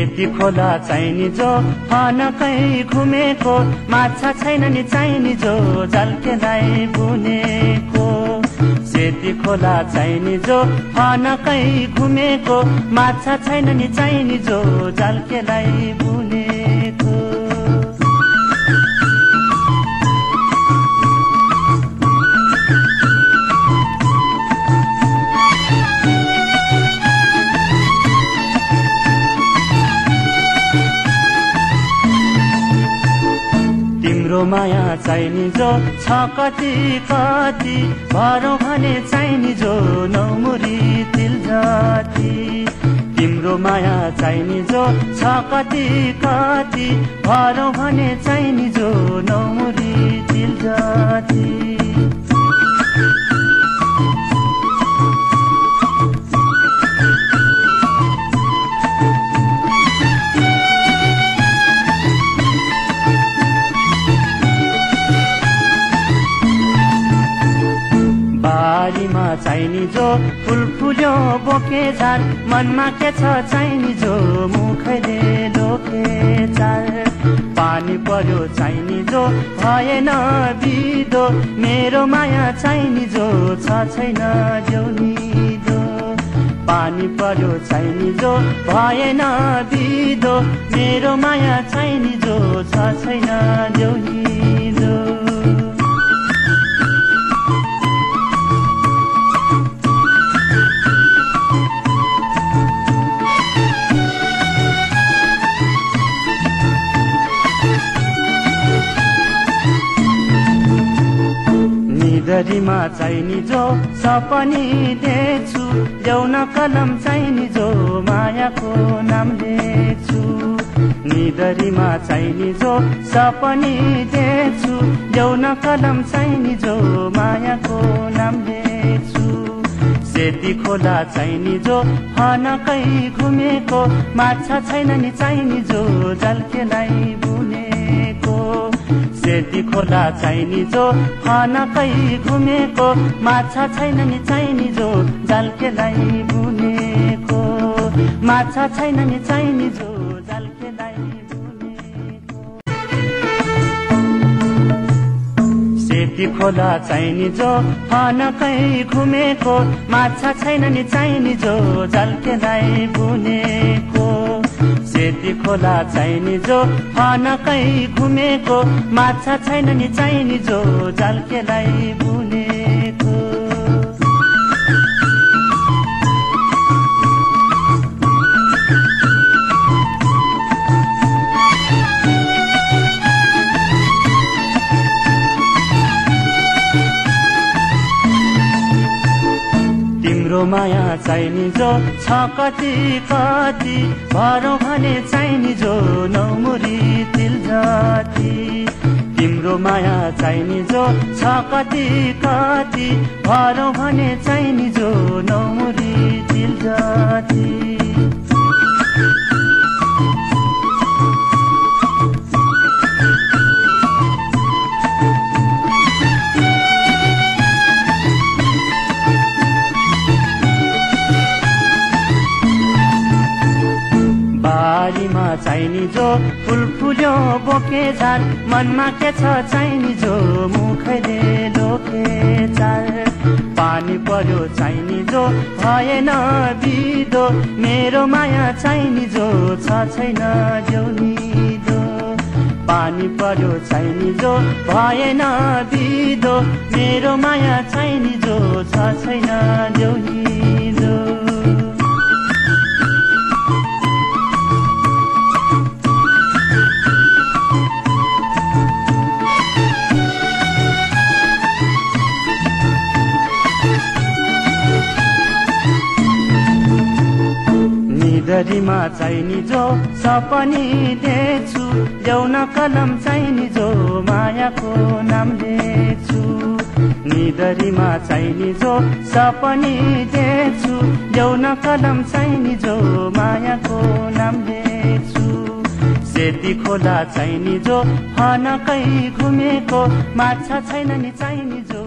सेती खोला चाहिने जो फनकै घुमेको, माछा छैन नि चाहिने जो झल्केलाई बुनेको। सेती खोला चाहिने जो फनकै घुमेको, माछा छैन नि चाहिने जो झल्केलाई बुनेको। तिम्रो माया चाहिने जो छ कति कति, भरौँ भने चाहिने जो नौमुरी तिल जाति। तिम्रो माया चाहिने जो छ कति कति, भरौँ भने चाहिने जो नौमुरी तिल जाति। बारीमा चाहिने जो फुल फुल्यो बोके झार, मनमा के छ चाहिने जो मुखैले लोके चार। पानी पर्यो चाहिने जो भएन बिदो, मेरो माया चाहिने जो छ छैन ल्याउनी दो। पानी पर्यो चाहिने जो भएन बिदो, मेरो माया चाहिने जो छ छैन ल्याउनी दो। निदरीमा चाहिने जो सपनी देख्छु, ल्याउन कलम चाहिने जो मायाको नाम लेख्छु। निदरीमा चाहिने जो सपनी देख्छु, ल्याउन कलम चाहिने जो मायाको नाम लेख्छु। सेती खोला चाहिने जो फनकै घुमेको, माछा छैन नि चाहिने जो झल्केलाई बुनेको। सेती खोला चाहिने जो फनकै घुमेको, माछा छैन नि चाहिने जो झल्केलाई बुनेको। माछा छैन नि चाहिने जो झल्केलाई बुनेको। सेती खोला चाहिने जो फनकै घुमेको, माछा छैन नि चाहिने जो झल्केलाई बुनेको। सेती खोला चाहिने जो फनकै घुमेको, माछा छैन नि चाहिने जो झल्केलाई बुनेको। तिम्रो माया चाहिने जो छ कति कति, भरौँ भने चाहिने जो नौमुरी तिल जाति। तिम्रो माया चाहिने जो छ कति कति, भरौँ भने चाहिने जो नौमुरी तिल जाति। बारीमा चाहिने जो फुल फुल्यो बोके झार, मनमा के छ चाहिने जो मुखैले लोके चार। पानी पर्यो चाहिने जो भएन बिदो, मेरो माया चाहिने जो छ छैन ल्याउनी दो। पानी पर्यो चाहिने जो भएन बिदो, मेरो माया चाहिने जो छ छैन ल्याउनी दो। निदरीमा चाहिने जो सपनी देख्छु, ल्याउन कलम चाहिने जो मायाको नाम लेख्छु। निदरीमा चाहिने जो सपनी देख्छु, ल्याउन कलम चाहिने जो मायाको नाम लेख्छु। सेती खोला चाहिने जो फनकै घुमेको, माछा छैन नि चाहिने जो